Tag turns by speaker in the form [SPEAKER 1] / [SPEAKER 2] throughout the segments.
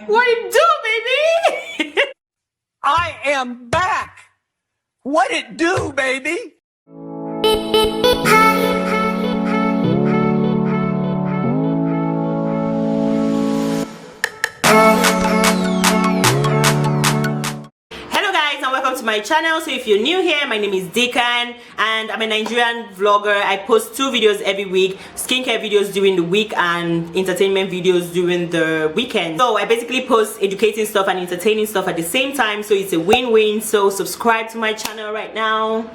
[SPEAKER 1] What it do, baby?
[SPEAKER 2] I am back. What it do, baby?
[SPEAKER 1] Hello guys and welcome to my channel. So if you're new here, my name is Deacon and I'm a Nigerian vlogger. I post 2 videos every week, skincare videos during the week and entertainment videos during the weekend. So I basically post educating stuff and entertaining stuff at the same time, so it's a win-win. So subscribe to my channel right now.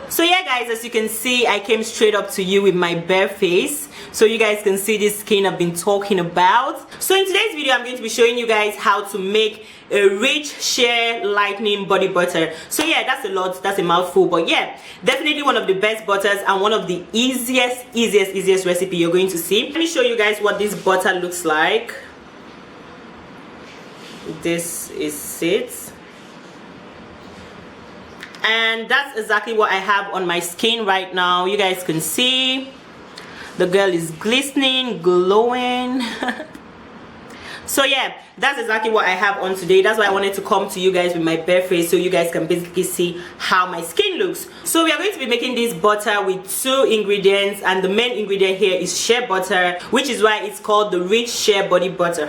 [SPEAKER 1] So yeah guys, as you can see, I came straight up to you with my bare face so you guys can see this skin I've been talking about. So in today's video, I'm going to be showing you guys how to make a rich Shea lightening body butter. So yeah, that's a lot, that's a mouthful, but yeah, definitely one of the best butters and one of the easiest recipe you're going to see. Let me show you guys what this butter looks like. This is it. And that's exactly what I have on my skin right now. You guys can see the girl is glistening, glowing. So yeah, that's exactly what I have on today. That's why I wanted to come to you guys with my bare face so you guys can basically see how my skin looks. So we are going to be making this butter with 2 ingredients, and the main ingredient here is shea butter, which is why it's called the rich shea body butter,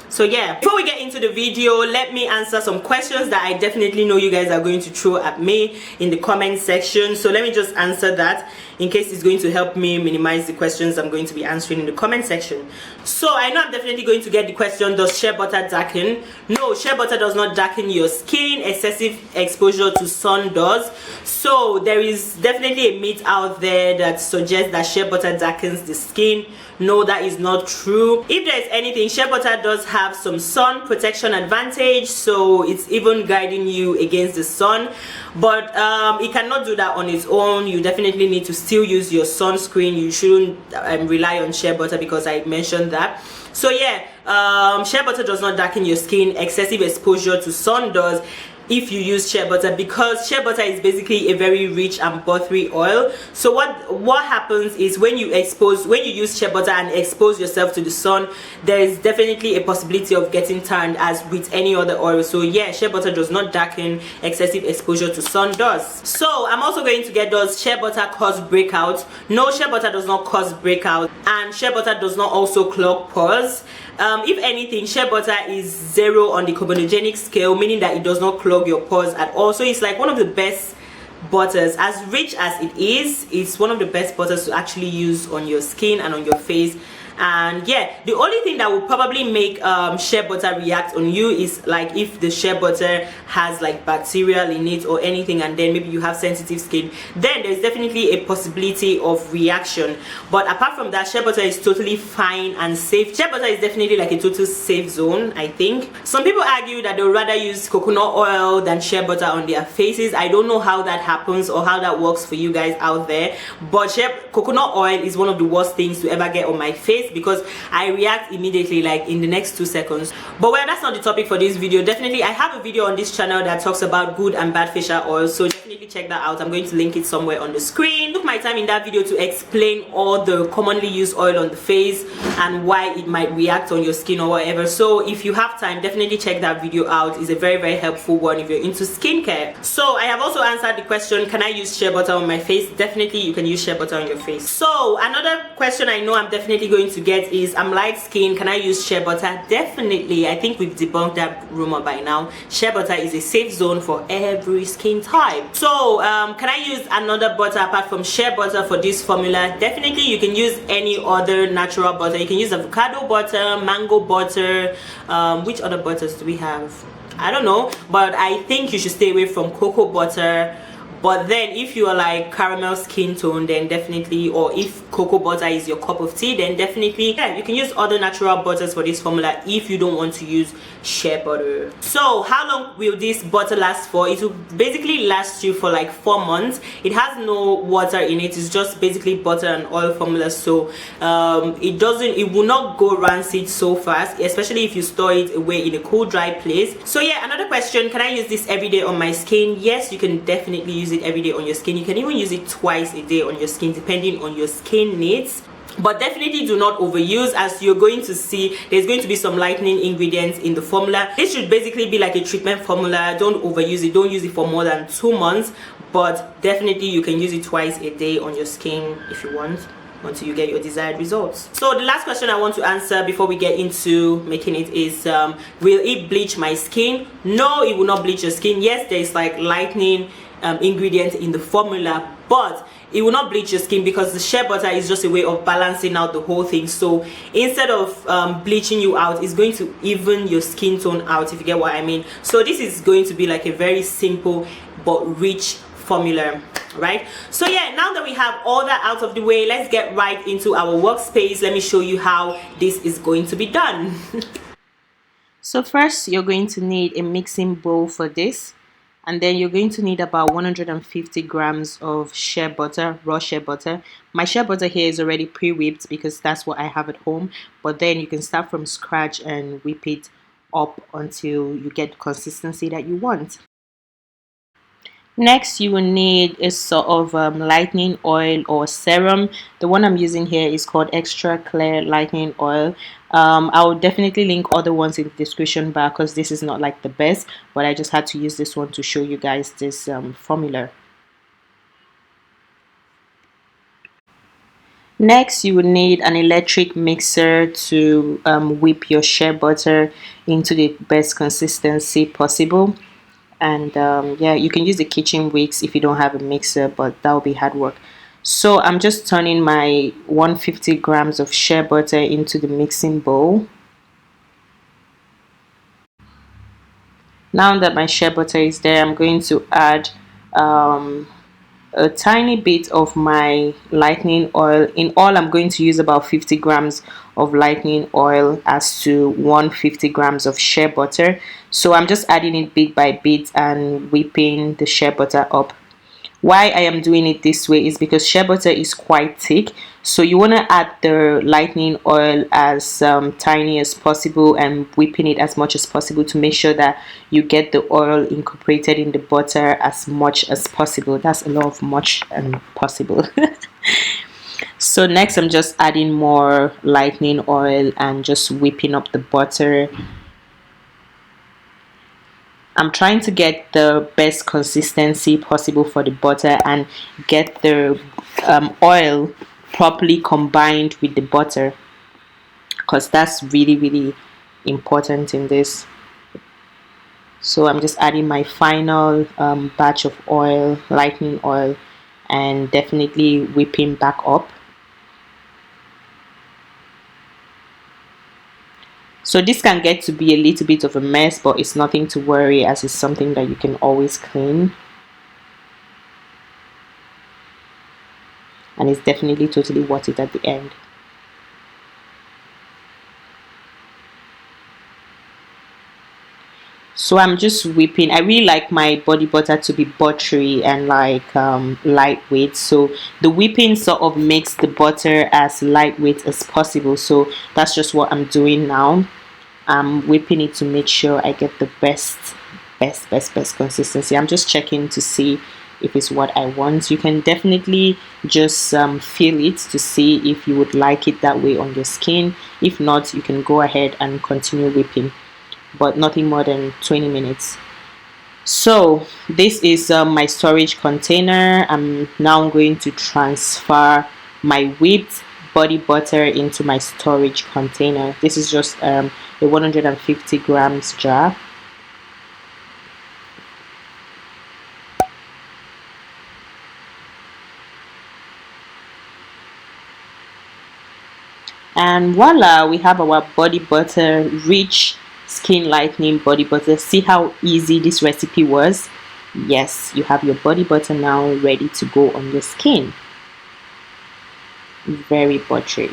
[SPEAKER 1] So yeah, before we get into the video, let me answer some questions that I definitely know you guys are going to throw at me in the comment section. So let me just answer that in case it's going to help me minimize the questions I'm going to be answering in the comment section. So I know I'm definitely going to get the question, does shea butter darken? No, shea butter does not darken your skin. Excessive exposure to sun does. So there is definitely a myth out there that suggests that shea butter darkens the skin. No, that is not true. If there's anything, shea butter does have some sun protection advantage, so it's even guiding you against the sun, but it cannot do that on its own. You definitely need to still use your sunscreen. You shouldn't rely on shea butter because I mentioned that. So yeah, shea butter does not darken your skin. Excessive exposure to sun does if you use shea butter, because shea butter is basically a very rich and buttery oil. So what happens is when you use shea butter and expose yourself to the sun, there is definitely a possibility of getting tanned as with any other oil. So yeah, shea butter does not darken. Excessive exposure to sun does. So I'm also going to get, does shea butter cause breakouts? No, shea butter does not cause breakout, and shea butter does not also clog pores. If anything, shea butter is 0 on the carbonogenic scale, meaning that it does not clog your pores at all. So it's like one of the best butters. As rich as it is, it's one of the best butters to actually use on your skin and on your face. And yeah, the only thing that will probably make shea butter react on you is like if the shea butter has like bacterial in it or anything, and then maybe you have sensitive skin, then there's definitely a possibility of reaction. But apart from that, shea butter is totally fine and safe. Shea butter is definitely like a total safe zone, I think. Some people argue that they would rather use coconut oil than shea butter on their faces. I don't know how that happens or how that works for you guys out there, but coconut oil is one of the worst things to ever get on my face, because I react immediately, like in the next 2 seconds. But well, that's not the topic for this video. Definitely I have a video on this channel that talks about good and bad facial oils, so definitely check that out. I'm going to link it somewhere on the screen. Took my time in that video to explain all the commonly used oil on the face and why it might react on your skin or whatever. So if you have time, definitely check that video out. It's a very helpful one if you're into skincare. So I have also answered the question, can I use shea butter on my face? Definitely you can use shea butter on your face. So another question I know I'm definitely going to get is, I'm light skin, can I use shea butter? Definitely. I think we've debunked that rumor by now. Shea butter is a safe zone for every skin type. So can I use another butter apart from shea butter for this formula? Definitely you can use any other natural butter. You can use avocado butter, mango butter, which other butters do we have? I don't know, but I think you should stay away from cocoa butter. But then if you are like caramel skin tone, then definitely, or if cocoa butter is your cup of tea, then definitely yeah, you can use other natural butters for this formula if you don't want to use shea butter. So how long will this butter last for? It will basically last you for like 4 months. It has no water in it. It's just basically butter and oil formula, so it will not go rancid so fast, especially if you store it away in a cool, dry place. So yeah, another question, can I use this every day on my skin? Yes, you can definitely use it every day on your skin. You can even use it twice a day on your skin, depending on your skin needs. but definitely do not overuse, as you're going to see there's going to be some lightening ingredients in the formula. This should basically be like a treatment formula. Don't overuse it, don't use it for more than 2 months, but definitely you can use it twice a day on your skin if you want, until you get your desired results. So the last question I want to answer before we get into making it is, will it bleach my skin? No, it will not bleach your skin. Yes, there is like lightening ingredients in the formula, but it will not bleach your skin, because the shea butter is just a way of balancing out the whole thing. So instead of bleaching you out, it's going to even your skin tone out, if you get what I mean. So this is going to be like a very simple but rich formula, right? So yeah, now that we have all that out of the way, let's get right into our workspace. Let me show you how this is going to be done. So first, you're going to need a mixing bowl for this, and then you're going to need about 150 grams of shea butter, raw shea butter. My shea butter here is already pre-whipped because that's what I have at home, but then you can start from scratch and whip it up until you get the consistency that you want. Next, you will need a sort of lightening oil or serum. The one I'm using here is called Extra Clear Lightening Oil. I will definitely link other ones in the description bar, because this is not like the best, but I just had to use this one to show you guys this formula. Next, you will need an electric mixer to whip your shea butter into the best consistency possible. And yeah, you can use the kitchen wicks if you don't have a mixer, but that will be hard work. So I'm just turning my 150 grams of shea butter into the mixing bowl. Now that my shea butter is there, I'm going to add a tiny bit of my lightening oil. In all, I'm going to use about 50 grams of lightening oil as to 150 grams of shea butter. So I'm just adding it bit by bit and whipping the shea butter up. Why I am doing it this way is because shea butter is quite thick, so you want to add the lightening oil as tiny as possible and whipping it as much as possible to make sure that you get the oil incorporated in the butter as much as possible. That's a lot of much and possible. So next, I'm just adding more lightening oil and just whipping up the butter. I'm trying to get the best consistency possible for the butter and get the oil properly combined with the butter, because that's really important in this. So I'm just adding my final batch of oil, lightening oil, and definitely whipping back up. So this can get to be a little bit of a mess, but it's nothing to worry, as it's something that you can always clean. And it's definitely totally worth it at the end. So I'm just whipping. I really like my body butter to be buttery and like lightweight, so the whipping sort of makes the butter as lightweight as possible. So that's just what I'm doing now. I'm whipping it to make sure I get the best consistency. I'm just checking to see if it's what I want. You can definitely just feel it to see if you would like it that way on your skin. If not, you can go ahead and continue whipping, but nothing more than 20 minutes. So this is my storage container. I'm now going to transfer my whipped body butter into my storage container. This is just a 150 grams jar. And voila, we have our body butter, rich skin lightening body butter. See how easy this recipe was? Yes, you have your body butter now ready to go on your skin. Very buttery.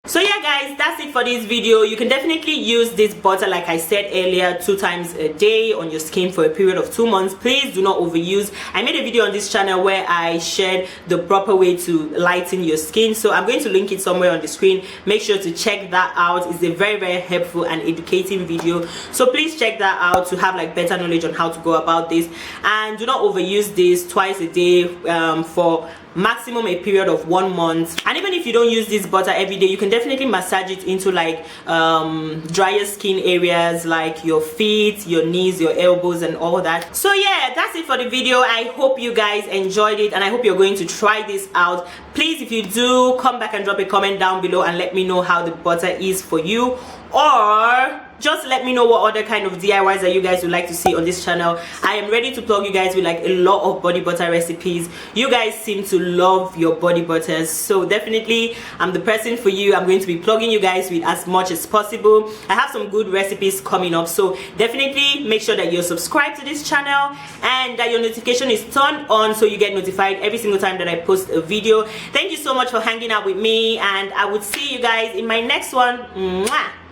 [SPEAKER 1] So yeah yeah guys, that's it for this video. You can definitely use this butter like I said earlier 2 times a day on your skin for a period of 2 months. Please do not overuse. I made a video on this channel where I shared the proper way to lighten your skin, so I'm going to link it somewhere on the screen. Make sure to check that out. It's a very helpful and educating video, so please check that out to have like better knowledge on how to go about this. And do not overuse this twice a day for maximum a period of 1 month. And even if you don't use this butter every day, you can definitely massage it into like drier skin areas like your feet, your knees, your elbows and all that. So yeah, that's it for the video. I hope you guys enjoyed it and I hope you're going to try this out. Please, if you do, come back and drop a comment down below and let me know how the butter is for you, or just let me know what other kind of DIYs that you guys would like to see on this channel. I am ready to plug you guys with like a lot of body butter recipes. You guys seem to love your body butters, so definitely I'm the person for you. I'm going to be plugging you guys with as much as possible. I have some good recipes coming up, so definitely make sure that you're subscribed to this channel and that your notification is turned on so you get notified every single time that I post a video. Thank you so much for hanging out with me, and I would see you guys in my next one. Mwah!